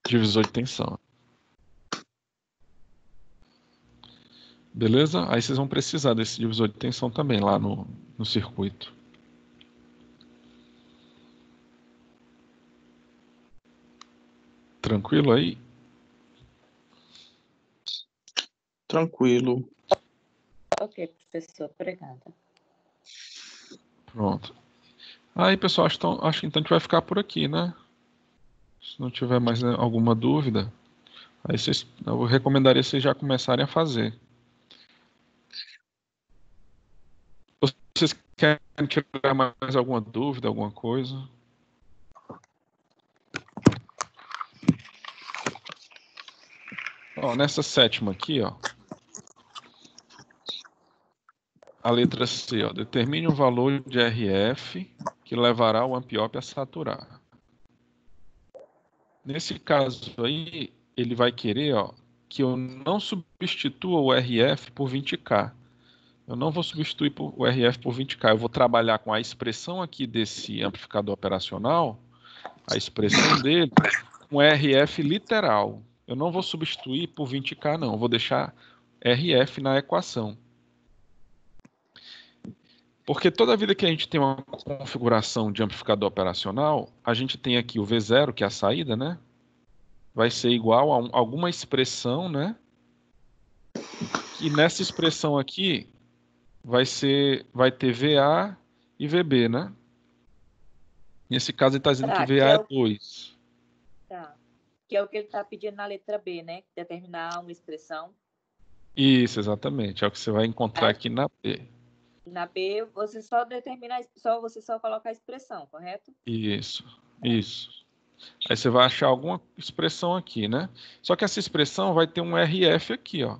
Divisor de tensão. Beleza? Aí vocês vão precisar desse divisor de tensão também lá no circuito. Tranquilo aí? Tranquilo. Ok, professor, obrigada. Pronto. Aí, pessoal, acho que então a gente vai ficar por aqui, né? Se não tiver mais alguma dúvida, aí eu recomendaria vocês já começarem a fazer. Vocês querem tirar mais alguma dúvida, alguma coisa? Ó, nessa sétima aqui, ó, a letra C, ó, determine o valor de RF que levará o ampliópio a saturar. Nesse caso aí, ele vai querer, ó, que eu não substitua o RF por 20K. Eu não vou substituir o RF por 20K. Eu vou trabalhar com a expressão aqui desse amplificador operacional, a expressão dele, com RF literal. Eu não vou substituir por 20K, não. Eu vou deixar RF na equação. Porque toda vida que a gente tem uma configuração de amplificador operacional, a gente tem aqui o V0, que é a saída, né? Vai ser igual a alguma expressão, né? E nessa expressão aqui vai ter VA e VB, né? Nesse caso ele está dizendo que VA é 2. Tá. Que é o que ele está pedindo na letra B, né? Determinar uma expressão. Isso, exatamente. É o que você vai encontrar aqui na B. Na B, você só determina, você só coloca a expressão, correto? Isso, isso. Aí você vai achar alguma expressão aqui, né? Só que essa expressão vai ter um RF aqui, ó,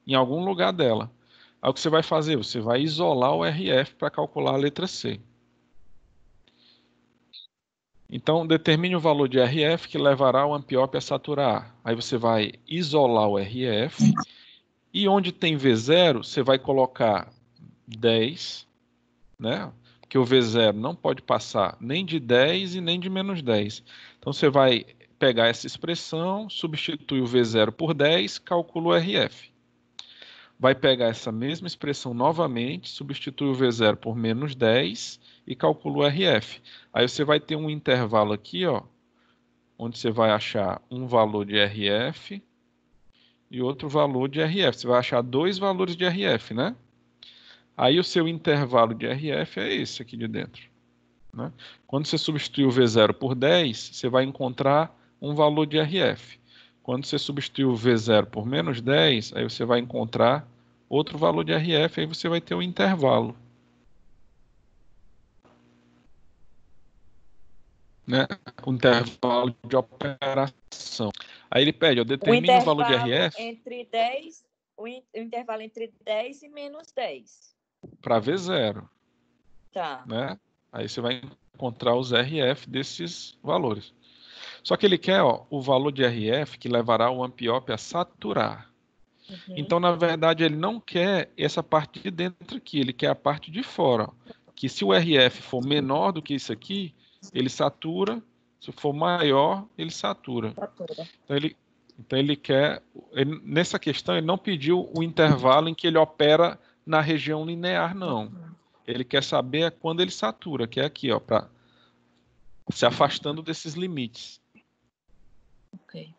em algum lugar dela. Aí o que você vai fazer? Você vai isolar o RF para calcular a letra C. Então, determine o valor de RF que levará o ampliópio a saturar. Aí você vai isolar o RF e onde tem V0, você vai colocar 10, né? Porque o V0 não pode passar nem de 10 e nem de menos 10. Então você vai pegar essa expressão, substitui o V0 por 10, calcula o RF. Vai pegar essa mesma expressão novamente, substitui o V0 por menos 10 e calcula o RF. Aí você vai ter um intervalo aqui, ó, onde você vai achar um valor de RF e outro valor de RF. Você vai achar dois valores de RF, né? Aí o seu intervalo de RF é esse aqui de dentro, né? Quando você substituir o V0 por 10, você vai encontrar um valor de RF. Quando você substituir o V0 por menos 10, aí você vai encontrar outro valor de RF, aí você vai ter um intervalo, né? O intervalo de operação. Aí ele pede, ó, determine o valor de RF entre 10, o intervalo entre 10 e menos 10. para V0. Tá. Né? Aí você vai encontrar os RF desses valores. Só que ele quer, ó, o valor de RF que levará o ampliópio a saturar. Uhum. Então, na verdade, ele não quer essa parte de dentro aqui, ele quer a parte de fora. Ó, que se o RF for menor do que isso aqui, ele satura. Se for maior, ele satura. Então ele quer... nessa questão, ele não pediu o intervalo em que ele opera na região linear, não. Ele quer saber quando ele satura, que é aqui, ó, para se afastando desses limites. Ok.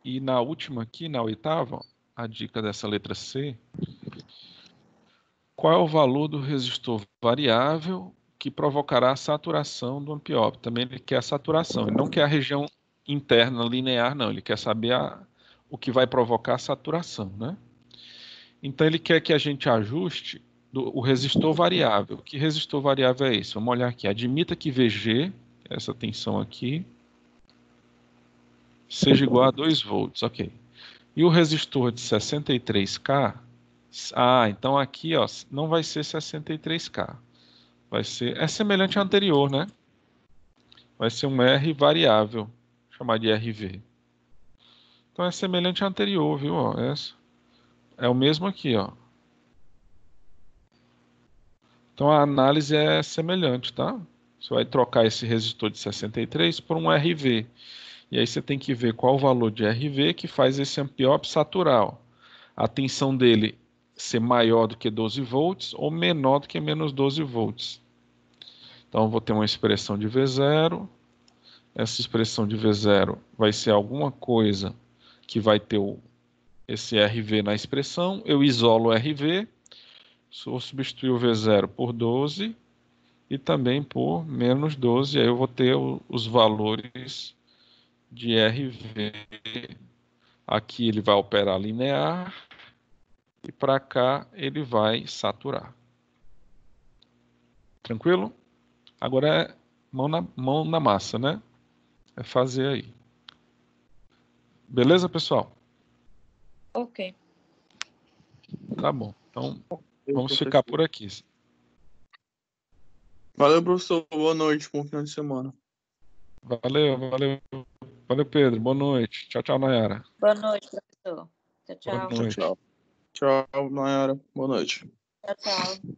E na última aqui, na oitava, a dica dessa letra C, qual é o valor do resistor variável que provocará a saturação do ampliópio? Também ele quer a saturação, ele não quer a região interna linear, não, ele quer saber o que vai provocar a saturação, né? Então ele quer que a gente ajuste o resistor variável. Que resistor variável é esse? Vamos olhar aqui. Admita que VG, essa tensão aqui, seja igual a 2 volts. Ok. E o resistor de 63K, então aqui, ó, não vai ser 63K. É semelhante ao anterior, né? Vai ser um R variável, chamar de RV. Então é semelhante ao anterior, viu? Ó, é o mesmo aqui, ó. Então a análise é semelhante, tá? Você vai trocar esse resistor de 63 por um RV. E aí você tem que ver qual o valor de RV que faz esse ampliópio saturar. Ó. A tensão dele ser maior do que 12 volts ou menor do que menos 12 volts. Então eu vou ter uma expressão de V0. Essa expressão de V0 vai ser alguma coisa que vai ter esse RV na expressão. Eu isolo o RV. Vou substituir o V0 por 12 e também por menos 12. Aí eu vou ter os valores de RV. Aqui ele vai operar linear e para cá ele vai saturar. Tranquilo? Agora é mão na massa, né? É fazer aí. Beleza, pessoal? Ok. Tá bom. Então, vamos ficar por aqui. Valeu, professor. Boa noite. Bom final de semana. Valeu, valeu. Valeu, Pedro. Boa noite. Tchau, tchau, Nayara. Boa noite, professor. Tchau, tchau. Boa noite. Tchau, Nayara. Boa noite. Tchau, tchau.